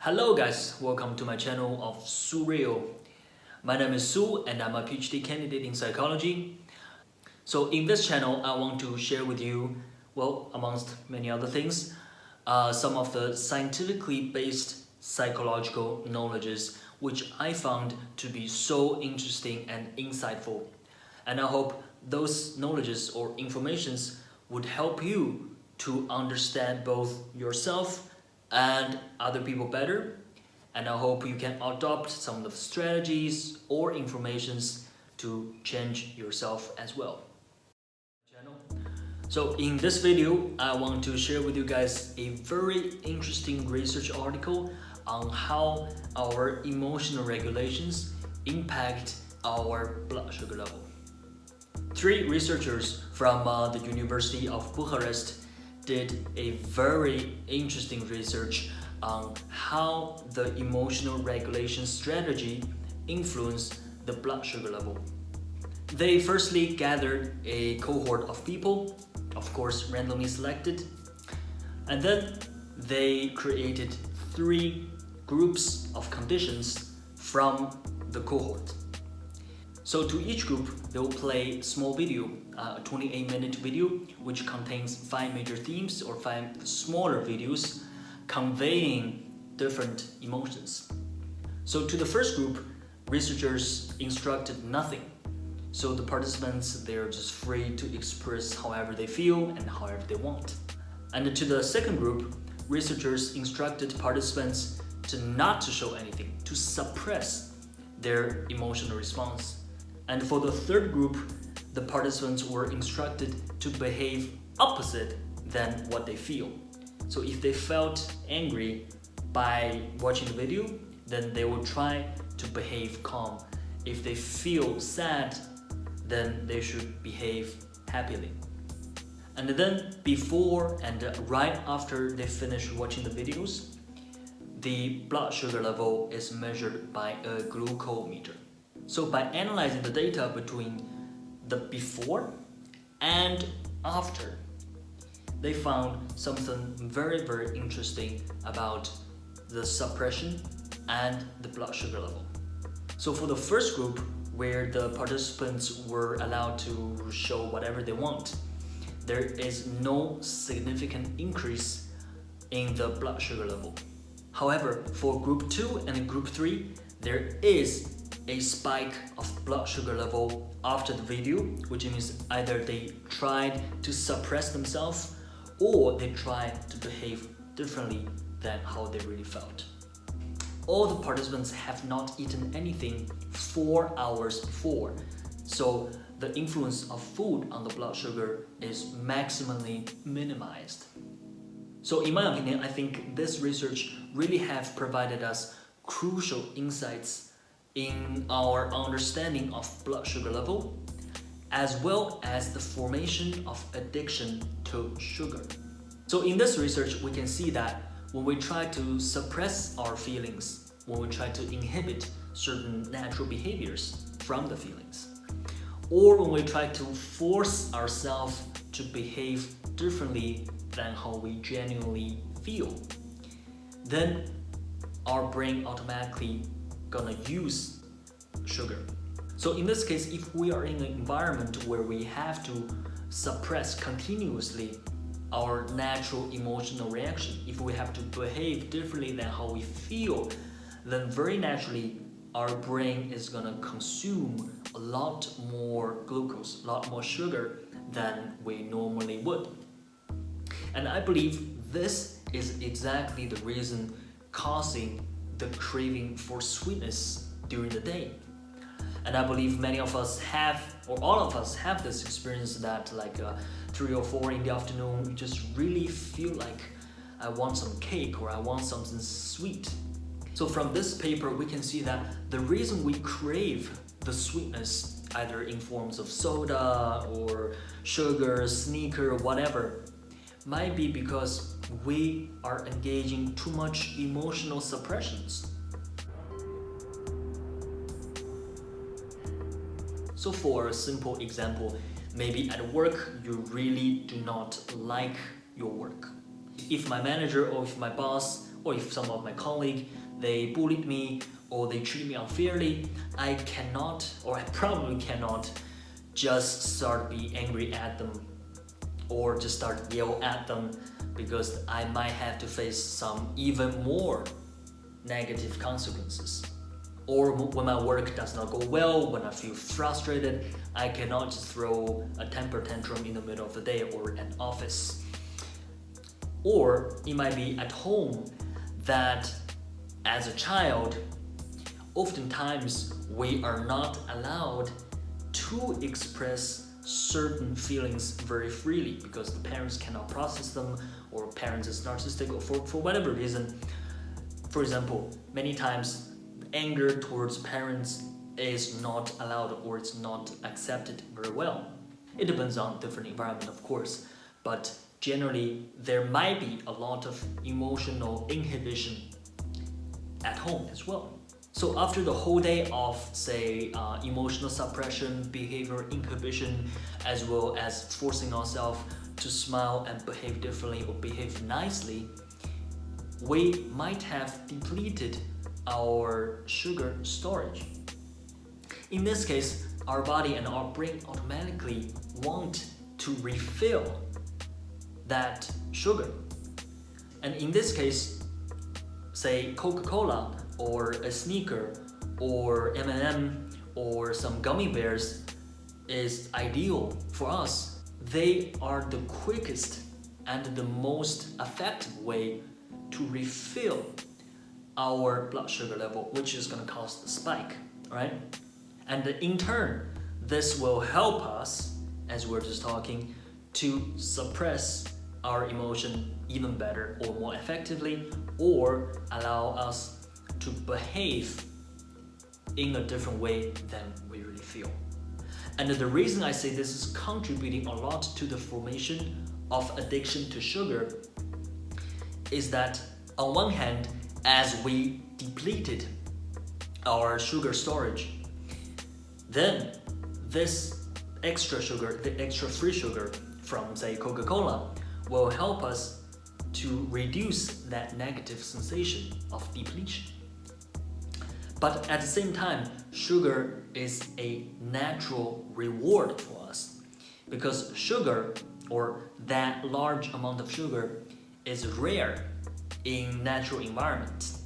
Hello guys, welcome to my channel of Surreal. My name is Su and I'm a PhD candidate in psychology. So in this channel, I want to share with you, well, amongst many other things, some of the scientifically based psychological knowledges which I found to be so interesting and insightful. And I hope those knowledges or informations would help you to understand both yourself and other people better, and I hope you can adopt some of the strategies or informations to change yourself as well. So in this video, I want to share with you guys a very interesting research article on how our emotional regulations impact our blood sugar level. 3 researchers from the University of Bucharest did a very interesting research on how the emotional regulation strategy influence the blood sugar level. They firstly gathered a cohort of people, of course randomly selected, and then they created 3 groups of conditions from the cohort. So to each group, they will play a small video, a 28-minute video, which contains 5 major themes or 5 smaller videos conveying different emotions. So to the first group, researchers instructed nothing. So the participants, they're just free to express however they feel and however they want. And to the second group, researchers instructed participants to not to show anything, to suppress their emotional response. And for the third group, the participants were instructed to behave opposite than what they feel. So if they felt angry by watching the video, then they will try to behave calm. If they feel sad, then they should behave happily. And then before and right after they finish watching the videos, the blood sugar level is measured by a glucometer. So by analyzing the data between the before and after, they found something very, very interesting about the suppression and the blood sugar level. So for the first group, where the participants were allowed to show whatever they want, there is no significant increase in the blood sugar level. However, for group 2 and group 3, there is a spike of blood sugar level after the video, which means either they tried to suppress themselves or they tried to behave differently than how they really felt. All the participants have not eaten anything 4 hours before, so the influence of food on the blood sugar is maximally minimized. So in my opinion, I think this research really have provided us crucial insights in our understanding of blood sugar level, as well as the formation of addiction to sugar. So in this research, we can see that when we try to suppress our feelings, when we try to inhibit certain natural behaviors from the feelings, or when we try to force ourselves to behave differently than how we genuinely feel, then our brain automatically gonna use sugar. So in this case, if we are in an environment where we have to suppress continuously our natural emotional reaction, if we have to behave differently than how we feel, then very naturally our brain is gonna consume a lot more glucose, a lot more sugar than we normally would. And I believe this is exactly the reason causing the craving for sweetness during the day. And I believe many of us have, or all of us have this experience that 3 or 4 in the afternoon, you just really feel like I want some cake or I want something sweet. So from this paper, we can see that the reason we crave the sweetness, either in forms of soda or sugar, sneaker, whatever, might be because we are engaging too much emotional suppressions. So for a simple example, maybe at work you really do not like your work. If my manager or if my boss or if some of my colleagues, they bullied me or they treat me unfairly, I cannot, or I probably cannot, just start be angry at them or just start yell at them, because I might have to face some even more negative consequences. Or when my work does not go well, when I feel frustrated, I cannot just throw a temper tantrum in the middle of the day or at office. Or it might be at home that as a child, oftentimes we are not allowed to express certain feelings very freely because the parents cannot process them, or parents is narcissistic, or for whatever reason. For example, many times anger towards parents is not allowed or it's not accepted very well. It depends on different environment, of course, but generally there might be a lot of emotional inhibition at home as well. So after the whole day of, say, emotional suppression, behavioral inhibition, as well as forcing ourselves to smile and behave differently or behave nicely, we might have depleted our sugar storage. In this case, our body and our brain automatically want to refill that sugar. And in this case, say Coca-Cola or a sneaker or M&M or some gummy bears is ideal for us. They are the quickest and the most effective way to refill our blood sugar level, which is going to cause the spike, right? And in turn, this will help us, as we're just talking, to suppress our emotion even better or more effectively, or allow us to behave in a different way than we really feel. And the reason I say this is contributing a lot to the formation of addiction to sugar is that on one hand, as we depleted our sugar storage, then this extra sugar, the extra free sugar from, say, Coca-Cola, will help us to reduce that negative sensation of depletion. But at the same time, sugar is a natural reward for us, because sugar, or that large amount of sugar, is rare in natural environments.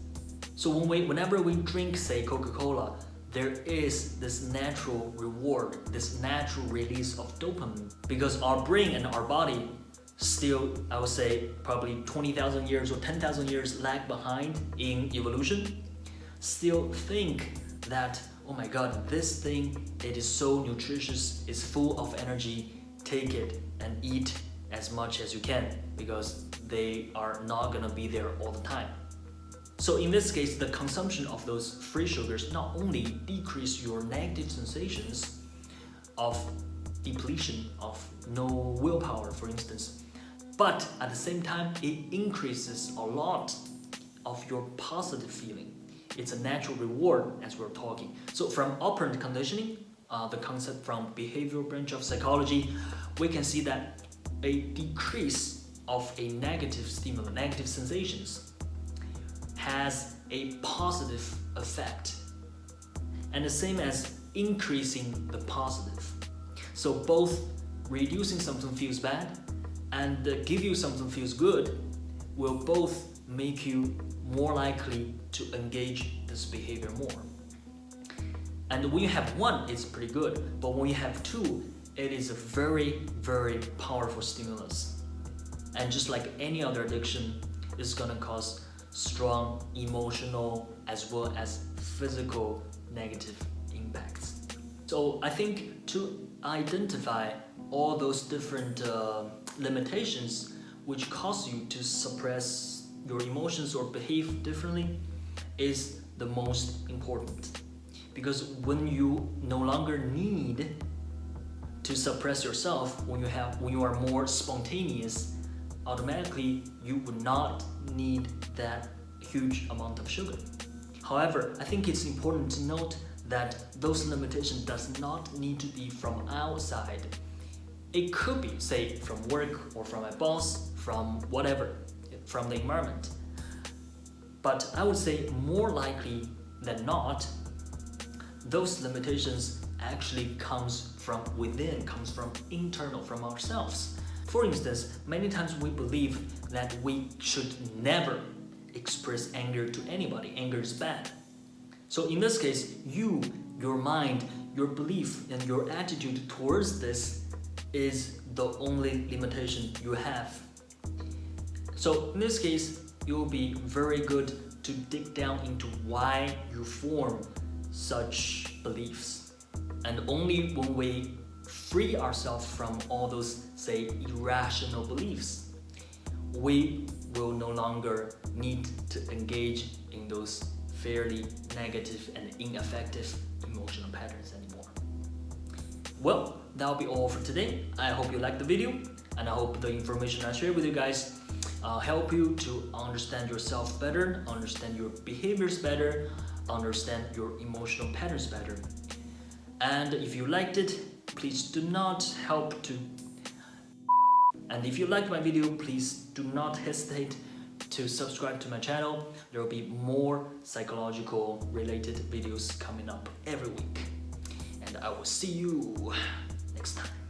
So whenever we drink, say, Coca-Cola, there is this natural reward, this natural release of dopamine, because our brain and our body still, I would say, probably 20,000 years or 10,000 years lag behind in evolution, still think that, oh my god, this thing, it is so nutritious, it's full of energy, take it and eat as much as you can, because they are not gonna be there all the time. So in this case, the consumption of those free sugars not only decrease your negative sensations of depletion, of no willpower, for instance, but at the same time, it increases a lot of your positive feeling. It's a natural reward, as we're talking. So from operant conditioning, the concept from behavioral branch of psychology, we can see that a decrease of a negative stimulus, negative sensations, has a positive effect. And the same as increasing the positive. So both reducing something feels bad and give you something feels good will both make you more likely to engage this behavior more. And when you have one, it's pretty good, but when you have two, it is a very, very powerful stimulus. And just like any other addiction, it's gonna cause strong emotional as well as physical negative impacts. So I think to identify all those different limitations which cause you to suppress your emotions or behave differently is the most important. Because when you no longer need to suppress yourself, when you are more spontaneous, automatically you would not need that huge amount of sugar. However, I think it's important to note that those limitations does not need to be from outside. It could be, say, from work or from a boss, from whatever, from the environment. But I would say more likely than not, those limitations actually comes from within, comes from internal, from ourselves. For instance, many times we believe that we should never express anger to anybody. Anger is bad. So in this case, your mind, your belief, and your attitude towards this is the only limitation you have. So in this case, it will be very good to dig down into why you form such beliefs. And only when we free ourselves from all those, say, irrational beliefs, we will no longer need to engage in those fairly negative and ineffective emotional patterns anymore. Well, that'll be all for today. I hope you liked the video, and I hope the information I shared with you guys help you to understand yourself better, understand your behaviors better, understand your emotional patterns better. And if you liked it, please do not help to... And if you liked my video, please do not hesitate to subscribe to my channel. There will be more psychological related videos coming up every week. And I will see you next time.